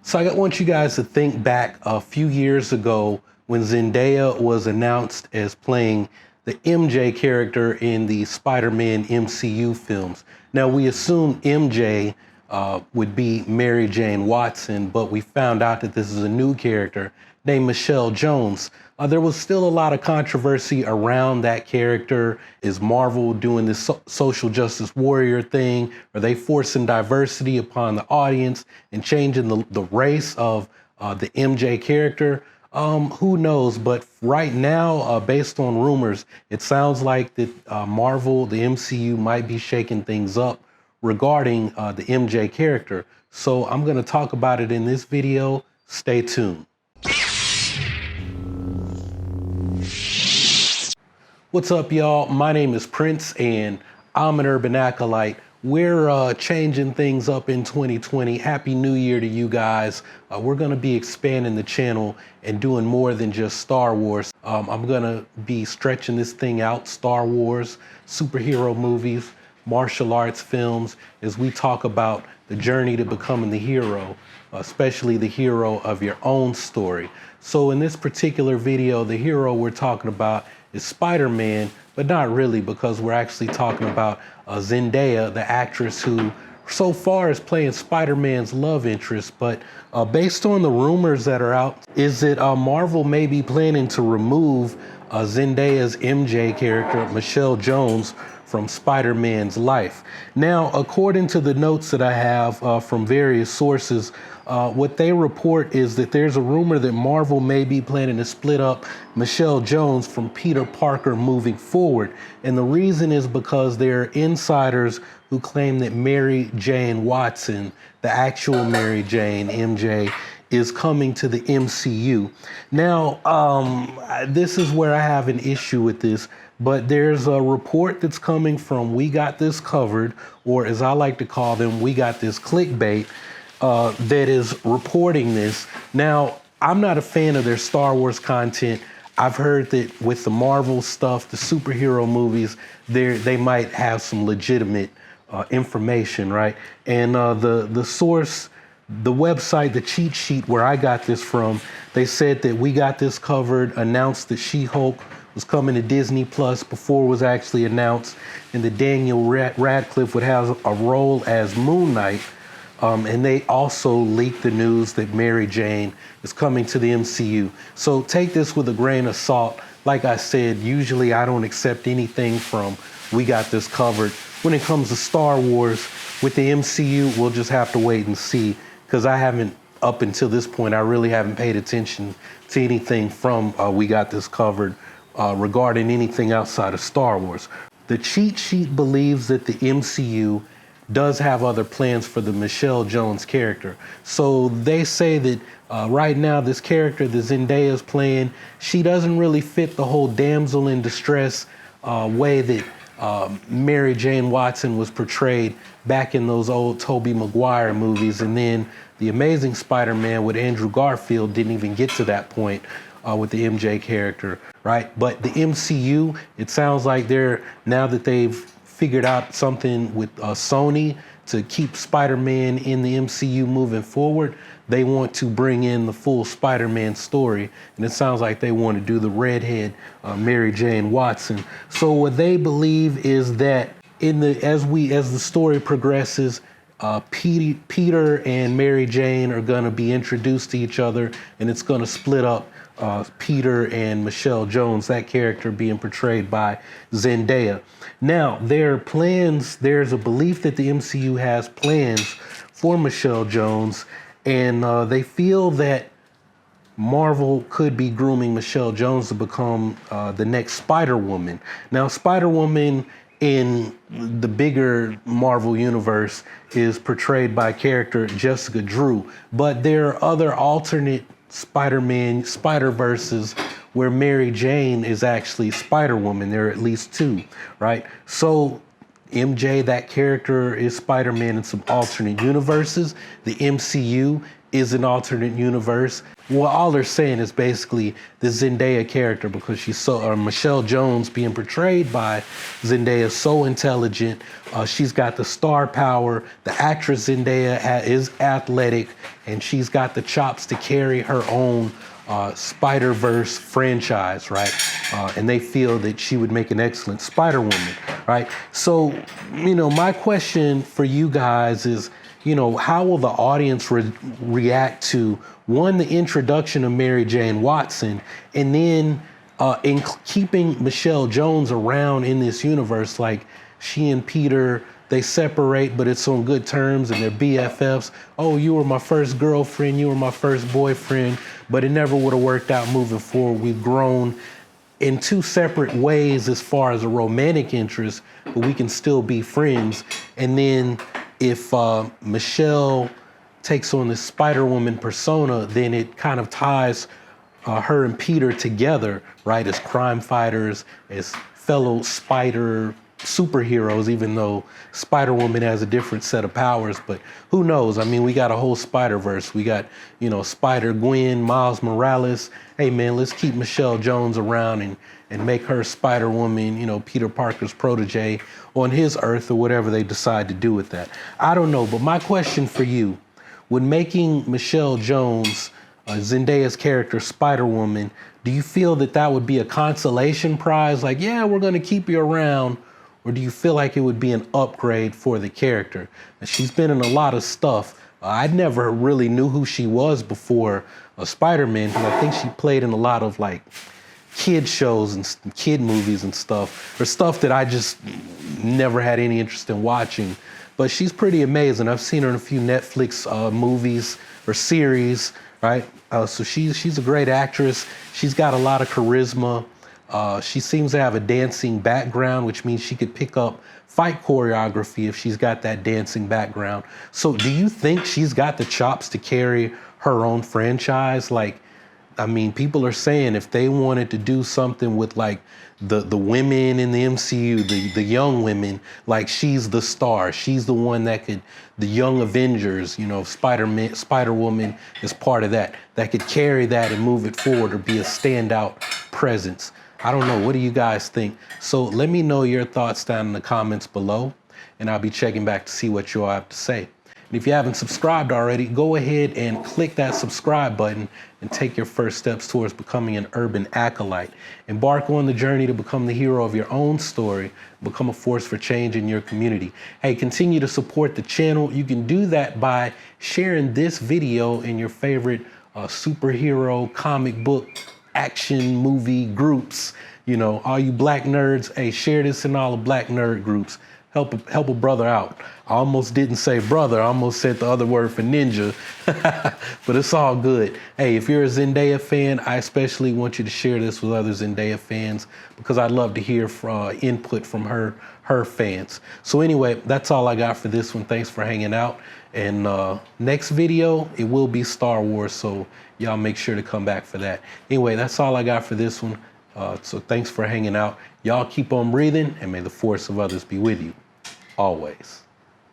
So I want you guys to think back a few years ago when Zendaya was announced as playing the MJ character in the Spider-Man MCU films. Now we assumed MJ would be Mary Jane Watson, but we found out that this is a new character named Michelle Jones. There was still a lot of controversy around that character. Is Marvel doing this social justice warrior thing? Are they forcing diversity upon the audience and changing the race of the MJ character? Who knows? But right now, based on rumors, it sounds like that Marvel, the MCU, might be shaking things up regarding the MJ character. So I'm going to talk about it in this video. Stay tuned. What's up, y'all? My name is Prince, and I'm an urban acolyte. We're changing things up in 2020. Happy New Year to you guys. We're going to be expanding the channel and doing more than just Star Wars. I'm going to be stretching this thing out, Star Wars, superhero movies, martial arts films, as we talk about the journey to becoming the hero, especially the hero of your own story. So in this particular video, the hero we're talking about is Spider-Man, but not really, because we're actually talking about Zendaya, the actress who so far is playing Spider-Man's love interest. But based on the rumors that are out, is that Marvel may be planning to remove Zendaya's MJ character, Michelle Jones, from Spider-Man's life. Now, according to the notes that I have from various sources, what they report is that there's a rumor that Marvel may be planning to split up Michelle Jones from Peter Parker moving forward. And the reason is because there are insiders who claim that Mary Jane Watson, the actual Mary Jane, MJ, is coming to the MCU. Now, this is where I have an issue with this, but there's a report that's coming from We Got This Covered, or as I like to call them, We Got This Clickbait, that is reporting this. Now, I'm not a fan of their Star Wars content. I've heard that with the Marvel stuff, the superhero movies, they might have some legitimate information, right? And the source, the website, the cheat sheet where I got this from, they said that We Got This Covered announced that She-Hulk was coming to Disney Plus before it was actually announced, and that Daniel Radcliffe would have a role as Moon Knight. And they also leaked the news that Mary Jane is coming to the MCU. So take this with a grain of salt. Like I said, usually I don't accept anything from We Got This Covered. When it comes to Star Wars, with the MCU, we'll just have to wait and see, because I haven't, up until this point, I really haven't paid attention to anything from We Got This Covered regarding anything outside of Star Wars. The cheat sheet believes that the MCU does have other plans for the Michelle Jones character. So they say that right now this character that Zendaya is playing, she doesn't really fit the whole damsel in distress way that Mary Jane Watson was portrayed back in those old Tobey Maguire movies. And then The Amazing Spider-Man with Andrew Garfield didn't even get to that point with the MJ character, right? But the MCU, it sounds like now that they've figured out something with Sony to keep Spider-Man in the MCU moving forward, they want to bring in the full Spider-Man story. And it sounds like they want to do the redhead Mary Jane Watson. So what they believe is that as the story progresses, Peter and Mary Jane are going to be introduced to each other, and it's going to split up Peter and Michelle Jones, that character being portrayed by Zendaya. Now, there's a belief that the MCU has plans for Michelle Jones, and they feel that Marvel could be grooming Michelle Jones to become the next Spider-Woman. Now, Spider-Woman in the bigger Marvel universe is portrayed by character Jessica Drew, but there are other alternate Spider-Man, Spider-Verses where Mary Jane is actually Spider-Woman. There are at least two, right? So MJ, that character, is Spider-Man in some alternate universes. The MCU is an alternate universe. Well, all they're saying is basically the Zendaya character, because she's so, Michelle Jones being portrayed by Zendaya, so intelligent. She's got the star power. The actress Zendaya is athletic, and she's got the chops to carry her own Spider-Verse franchise, right? And they feel that she would make an excellent Spider-Woman, right? So, you know, my question for you guys is, you know, how will the audience react to, one, the introduction of Mary Jane Watson, and then in keeping Michelle Jones around in this universe? Like, she and Peter, they separate, but it's on good terms, and they're BFFs. Oh, you were my first girlfriend, you were my first boyfriend, but it never would have worked out moving forward. We've grown in two separate ways as far as a romantic interest, but we can still be friends. And then if Michelle takes on this Spider-Woman persona, then it kind of ties her and Peter together, right, as crime fighters, as fellow spider superheroes, even though Spider-Woman has a different set of powers. But who knows? I mean, we got a whole Spider-Verse. We got, you know, Spider-Gwen, Miles Morales. Hey, man, let's keep Michelle Jones around and make her Spider-Woman, you know, Peter Parker's protege on his Earth, or whatever they decide to do with that. I don't know, but my question for you, when making Michelle Jones, Zendaya's character, Spider-Woman, do you feel that that would be a consolation prize? Like, yeah, we're going to keep you around. Or do you feel like it would be an upgrade for the character? And she's been in a lot of stuff. I never really knew who she was before Spider-Man, because I think she played in a lot of like kid shows and kid movies and stuff, or stuff that I just never had any interest in watching. But she's pretty amazing. I've seen her in a few Netflix movies or series, right? So she's a great actress. She's got a lot of charisma. She seems to have a dancing background, which means she could pick up fight choreography if she's got that dancing background. So do you think she's got the chops to carry her own franchise? Like, I mean, people are saying if they wanted to do something with like the women in the MCU, the young women, like she's the star. She's the one that could, the young Avengers, you know, Spider-Man, Spider-Woman is part of that could carry that and move it forward or be a standout presence. I don't know. What do you guys think? So let me know your thoughts down in the comments below, and I'll be checking back to see what you all have to say. And if you haven't subscribed already, go ahead and click that subscribe button and take your first steps towards becoming an urban acolyte. Embark on the journey to become the hero of your own story, become a force for change in your community. Hey, continue to support the channel. You can do that by sharing this video in your favorite superhero, comic book, action movie groups. You know, all you black nerds, hey, share this in all the black nerd groups. Help a brother out. I almost didn't say brother, I almost said the other word for ninja, but it's all good. Hey, if you're a Zendaya fan, I especially want you to share this with other Zendaya fans, because I'd love to hear input from her fans. So anyway, that's all I got for this one. Thanks for hanging out. And next video, it will be Star Wars, so y'all make sure to come back for that. Anyway, that's all I got for this one. So thanks for hanging out. Y'all keep on breathing, and may the force of others be with you always.